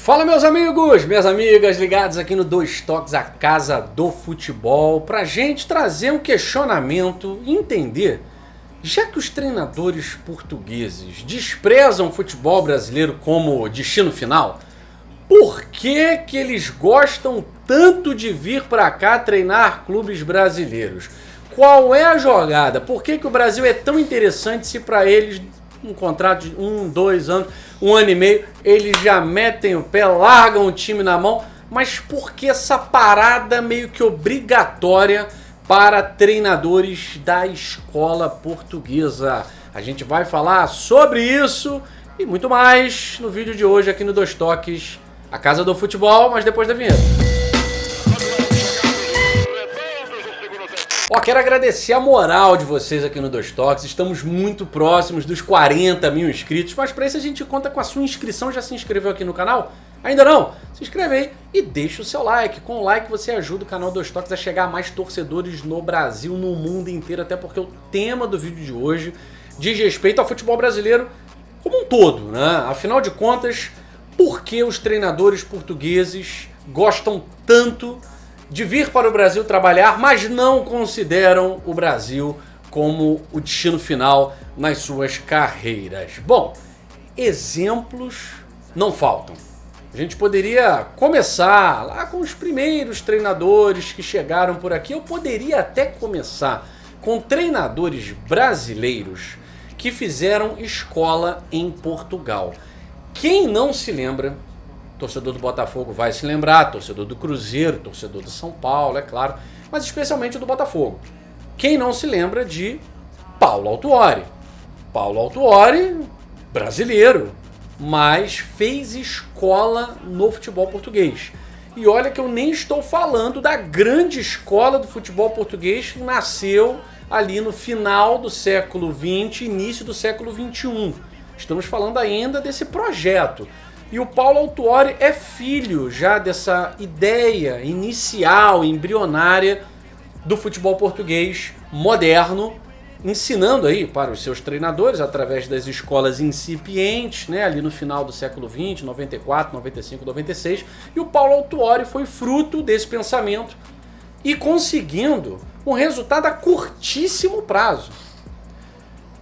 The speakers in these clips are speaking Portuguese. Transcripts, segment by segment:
Fala, meus amigos, minhas amigas, ligados aqui no Dois Toques, a casa do futebol, pra gente trazer um questionamento e entender, já que os treinadores portugueses desprezam o futebol brasileiro como destino final, por que que eles gostam tanto de vir pra cá treinar clubes brasileiros? Qual é a jogada? Por que que o Brasil é tão interessante se pra eles um contrato de 1, 2 anos, 1 ano e meio, eles já metem o pé, largam o time na mão, mas por que essa parada meio que obrigatória para treinadores da escola portuguesa? A gente vai falar sobre isso e muito mais no vídeo de hoje aqui no Dois Toques, a casa do futebol, mas depois da vinheta. Quero agradecer a moral de vocês aqui no Dois Toques, estamos muito próximos dos 40 mil inscritos, mas para isso a gente conta com a sua inscrição. Já se inscreveu aqui no canal? Ainda não? Se inscreve aí e deixa o seu like. Com o like você ajuda o canal Dois Toques a chegar a mais torcedores no Brasil, no mundo inteiro, até porque o tema do vídeo de hoje diz respeito ao futebol brasileiro como um todo, né? Afinal de contas, por que os treinadores portugueses gostam tanto de vir para o Brasil trabalhar, mas não consideram o Brasil como o destino final nas suas carreiras? Bom, exemplos não faltam. A gente poderia começar lá com os primeiros treinadores que chegaram por aqui. Eu poderia até começar com treinadores brasileiros que fizeram escola em Portugal. Quem não se lembra, torcedor do Botafogo vai se lembrar, torcedor do Cruzeiro, torcedor do São Paulo, é claro, mas especialmente do Botafogo. Quem não se lembra de Paulo Autuori? Paulo Autuori, brasileiro, mas fez escola no futebol português. E olha que eu nem estou falando da grande escola do futebol português que nasceu ali no final do século XX, início do século XXI. Estamos falando ainda desse projeto. E o Paulo Autuori é filho já dessa ideia inicial, embrionária do futebol português moderno, ensinando aí para os seus treinadores através das escolas incipientes, né, ali no final do século XX, 94, 95, 96. E o Paulo Autuori foi fruto desse pensamento e conseguindo um resultado a curtíssimo prazo.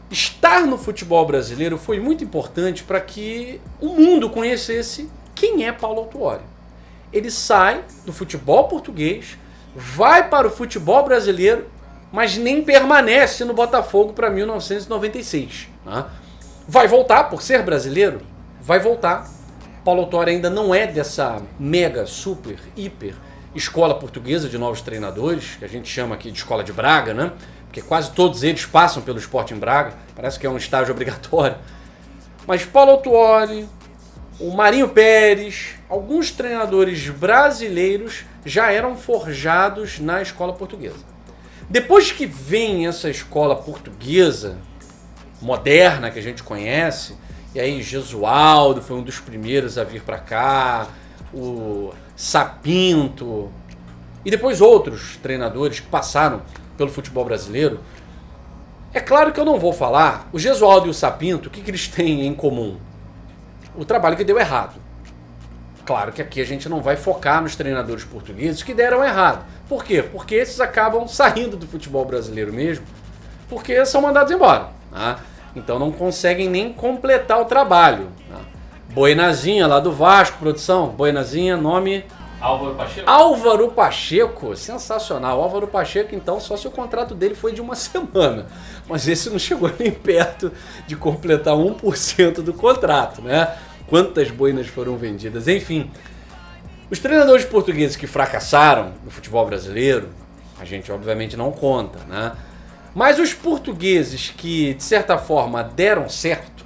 Estar no futebol brasileiro foi muito importante para que o mundo conhecesse quem é Paulo Autuori. Ele sai do futebol português, vai para o futebol brasileiro, mas nem permanece no Botafogo para 1996. Né? Vai voltar, por ser brasileiro, vai voltar. Paulo Autuori ainda não é dessa mega, super, hiper escola portuguesa de novos treinadores, que a gente chama aqui de escola de Braga, né? Porque quase todos eles passam pelo Sporting Braga, parece que é um estágio obrigatório. Mas Paulo Autuori, o Marinho Pérez, alguns treinadores brasileiros já eram forjados na escola portuguesa. Depois que vem essa escola portuguesa moderna que a gente conhece, e aí Gesualdo foi um dos primeiros a vir para cá, o Sapinto, e depois outros treinadores que passaram pelo futebol brasileiro. É claro que eu não vou falar, o Gesualdo e o Sapinto, o que eles têm em comum? O trabalho que deu errado. Claro que aqui a gente não vai focar nos treinadores portugueses que deram errado. Por quê? Porque esses acabam saindo do futebol brasileiro mesmo, porque são mandados embora. Tá? Então não conseguem nem completar o trabalho. Tá? Boinazinha lá do Vasco, produção, Boinazinha, nome... Álvaro Pacheco? Álvaro Pacheco, sensacional. Álvaro Pacheco, então, só se o contrato dele foi de uma semana. Mas esse não chegou nem perto de completar 1% do contrato, né? Quantas boinas foram vendidas? Enfim, os treinadores portugueses que fracassaram no futebol brasileiro, a gente obviamente não conta, né? Mas os portugueses que, de certa forma, deram certo,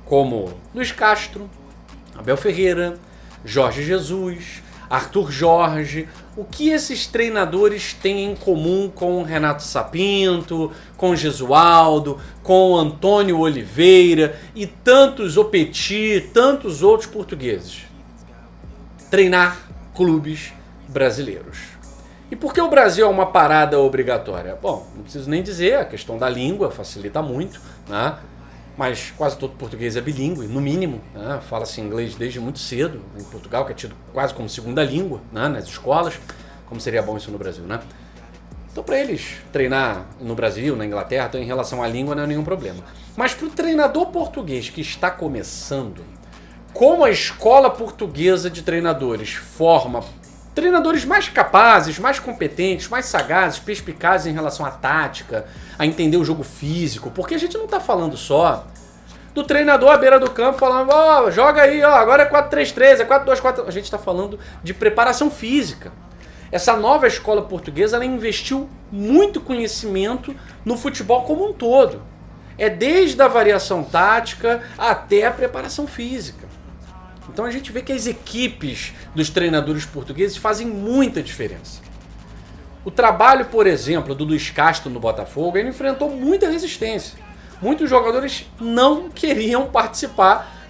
como Luís Castro, Abel Ferreira, Jorge Jesus, Arthur Jorge, o que esses treinadores têm em comum com Renato Sapinto, com Gesualdo, com Antônio Oliveira e tantos Opeti, tantos outros portugueses? Treinar clubes brasileiros. E por que o Brasil é uma parada obrigatória? Bom, não preciso nem dizer, a questão da língua facilita muito, né? mas quase todo português é bilíngue, no mínimo, né? Fala-se inglês desde muito cedo, em Portugal, que é tido quase como segunda língua, né? Nas escolas, como seria bom isso no Brasil, né? Então, para eles treinar no Brasil, na Inglaterra, então, em relação à língua, não é nenhum problema. Mas para o treinador português que está começando, como a escola portuguesa de treinadores forma treinadores mais capazes, mais competentes, mais sagazes, perspicazes em relação à tática, a entender o jogo físico, porque a gente não está falando só do treinador à beira do campo falando, ó, joga aí, ó, agora é 4-3-3, é 4-2-4. A gente está falando de preparação física. Essa nova escola portuguesa, ela investiu muito conhecimento no futebol como um todo. É desde a variação tática até a preparação física. Então a gente vê que as equipes dos treinadores portugueses fazem muita diferença. O trabalho, por exemplo, do Luiz Castro no Botafogo, ele enfrentou muita resistência. Muitos jogadores não queriam participar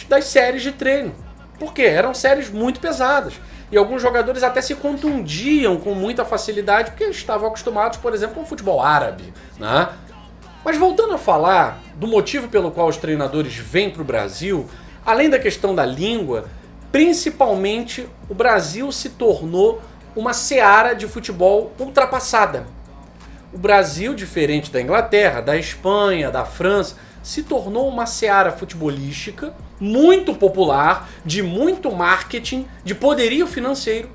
das séries de treino. Por quê? Eram séries muito pesadas. E alguns jogadores até se contundiam com muita facilidade porque estavam acostumados, por exemplo, com o futebol árabe, né? Mas voltando a falar do motivo pelo qual os treinadores vêm para o Brasil, além da questão da língua, principalmente o Brasil se tornou uma seara de futebol ultrapassada. O Brasil, diferente da Inglaterra, da Espanha, da França, se tornou uma seara futebolística muito popular, de muito marketing, de poderio financeiro,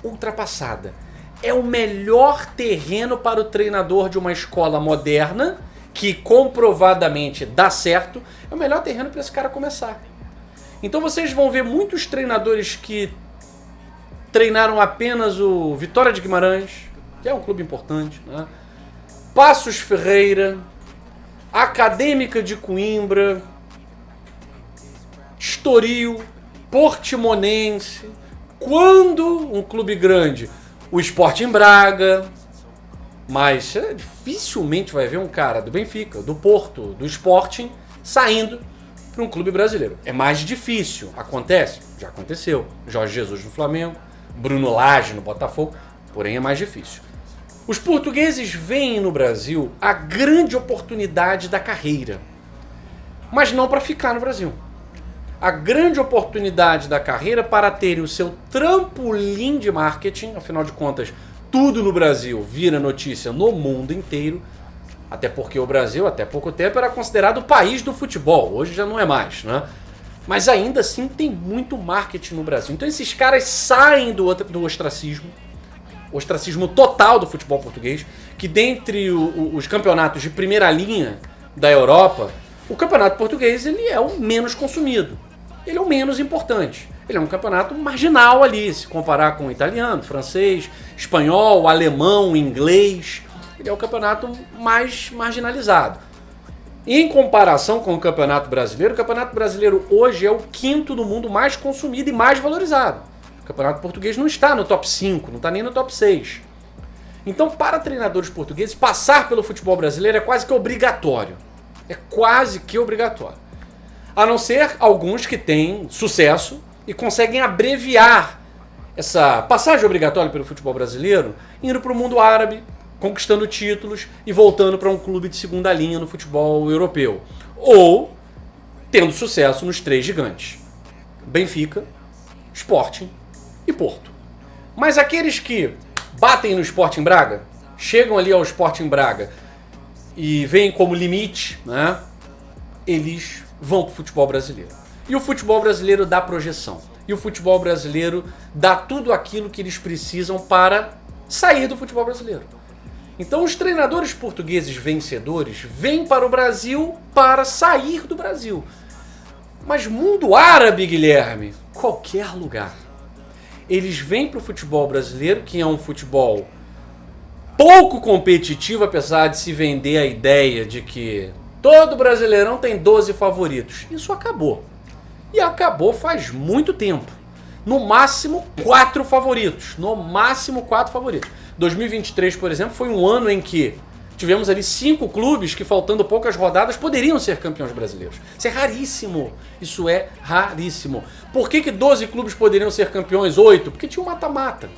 ultrapassada. É o melhor terreno para o treinador de uma escola moderna, que comprovadamente dá certo, é o melhor terreno para esse cara começar. Então vocês vão ver muitos treinadores que treinaram apenas o Vitória de Guimarães, que é um clube importante, né? Passos Ferreira, Acadêmica de Coimbra, Estoril, Portimonense, quando um clube grande, o Sporting Braga, mas dificilmente vai ver um cara do Benfica, do Porto, do Sporting, saindo para um clube brasileiro. É mais difícil. Acontece? Já aconteceu. Jorge Jesus no Flamengo, Bruno Lage no Botafogo, porém é mais difícil. Os portugueses veem no Brasil a grande oportunidade da carreira, mas não para ficar no Brasil. A grande oportunidade da carreira para terem o seu trampolim de marketing, afinal de contas, tudo no Brasil vira notícia no mundo inteiro, até porque o Brasil, até pouco tempo, era considerado o país do futebol. Hoje já não é mais, né? Mas ainda assim tem muito marketing no Brasil. Então esses caras saem do ostracismo, o ostracismo total do futebol português, que dentre os campeonatos de primeira linha da Europa, o campeonato português ele é o menos consumido. Ele é o menos importante. Ele é um campeonato marginal ali, se comparar com o italiano, francês, espanhol, alemão, inglês. Ele é o campeonato mais marginalizado. Em comparação com o Campeonato Brasileiro hoje é o quinto do mundo mais consumido e mais valorizado. O Campeonato Português não está no top 5, não está nem no top 6. Então, para treinadores portugueses, passar pelo futebol brasileiro é quase que obrigatório. É quase que obrigatório. A não ser alguns que têm sucesso e conseguem abreviar essa passagem obrigatória pelo futebol brasileiro, indo para o mundo árabe, conquistando títulos e voltando para um clube de segunda linha no futebol europeu. Ou tendo sucesso nos três gigantes: Benfica, Sporting e Porto. Mas aqueles que batem no Sporting Braga, chegam ali ao Sporting Braga e veem como limite, né, eles vão para o futebol brasileiro. E o futebol brasileiro dá projeção. E o futebol brasileiro dá tudo aquilo que eles precisam para sair do futebol brasileiro. Então os treinadores portugueses vencedores vêm para o Brasil para sair do Brasil. Mas mundo árabe, Guilherme, qualquer lugar. Eles vêm para o futebol brasileiro, que é um futebol pouco competitivo, apesar de se vender a ideia de que todo Brasileirão tem 12 favoritos. Isso acabou. E acabou faz muito tempo. No máximo 4 favoritos. No máximo 4 favoritos. 2023, por exemplo, foi um ano em que tivemos ali 5 clubes que, faltando poucas rodadas, poderiam ser campeões brasileiros. Isso é raríssimo. Isso é raríssimo. Por que 12 clubes poderiam ser campeões? 8? Porque tinha um mata-mata.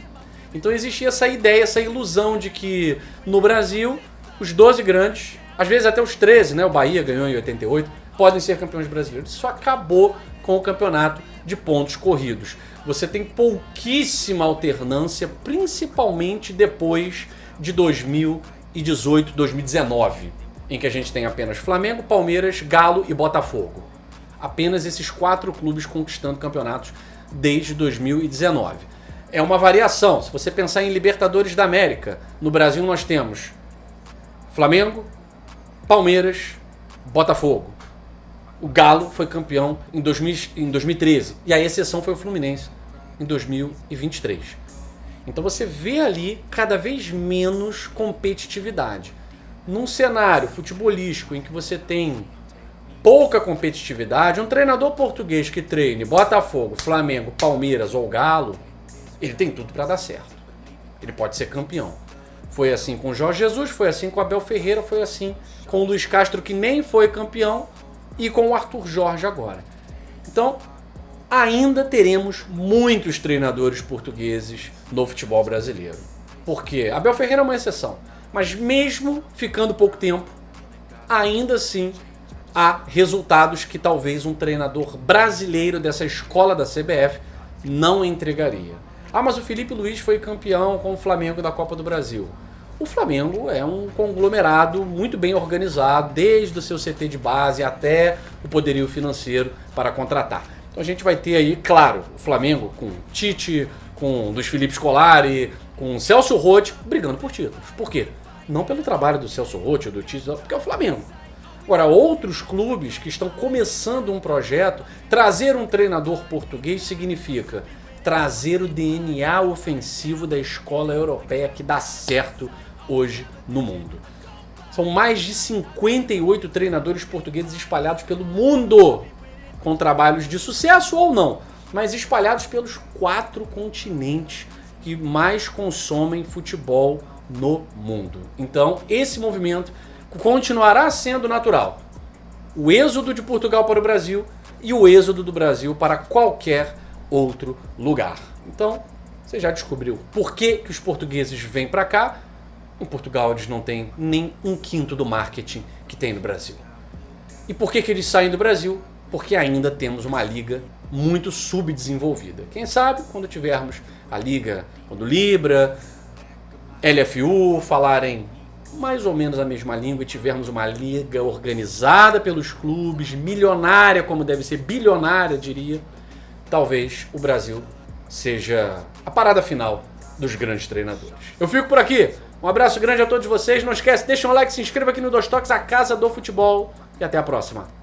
Então existia essa ideia, essa ilusão de que no Brasil, os 12 grandes, às vezes até os 13, né? O Bahia ganhou em 88, podem ser campeões brasileiros. Isso acabou com o campeonato de pontos corridos. Você tem pouquíssima alternância, principalmente depois de 2018, 2019, em que a gente tem apenas Flamengo, Palmeiras, Galo e Botafogo. Apenas esses 4 clubes conquistando campeonatos desde 2019. É uma variação. Se você pensar em Libertadores da América, no Brasil nós temos Flamengo, Palmeiras, Botafogo. O Galo foi campeão em 2013 e a exceção foi o Fluminense em 2023. Então você vê ali cada vez menos competitividade. Num cenário futebolístico em que você tem pouca competitividade, um treinador português que treine Botafogo, Flamengo, Palmeiras ou Galo, ele tem tudo para dar certo. Ele pode ser campeão. Foi assim com o Jorge Jesus, foi assim com o Abel Ferreira, foi assim com o Luiz Castro, que nem foi campeão, e com o Arthur Jorge agora. Então, ainda teremos muitos treinadores portugueses no futebol brasileiro. Porque Abel Ferreira é uma exceção. Mas mesmo ficando pouco tempo, ainda assim há resultados que talvez um treinador brasileiro dessa escola da CBF não entregaria. Ah, mas o Felipe Luiz foi campeão com o Flamengo da Copa do Brasil. O Flamengo é um conglomerado muito bem organizado, desde o seu CT de base até o poderio financeiro para contratar. Então a gente vai ter aí, claro, o Flamengo com Tite, com Luiz Felipe Scolari, com Celso Roth, brigando por títulos. Por quê? Não pelo trabalho do Celso Roth ou do Tite, porque é o Flamengo. Agora, outros clubes que estão começando um projeto, trazer um treinador português significa trazer o DNA ofensivo da escola europeia que dá certo hoje no mundo. São mais de 58 treinadores portugueses espalhados pelo mundo, com trabalhos de sucesso ou não, mas espalhados pelos 4 continentes que mais consomem futebol no mundo. Então, esse movimento continuará sendo natural. O êxodo de Portugal para o Brasil e o êxodo do Brasil para qualquer outro lugar. Então, você já descobriu por que os portugueses vêm para cá. Em Portugal eles não têm nem 1/5 do marketing que tem no Brasil. E por que eles saem do Brasil? Porque ainda temos uma liga muito subdesenvolvida. Quem sabe quando tivermos a liga, quando Libra, LFU falarem mais ou menos a mesma língua e tivermos uma liga organizada pelos clubes, milionária como deve ser, bilionária diria, talvez o Brasil seja a parada final dos grandes treinadores. Eu fico por aqui. Um abraço grande a todos vocês. Não esquece, deixa um like, se inscreva aqui no Dois Toques, a casa do futebol. E até a próxima.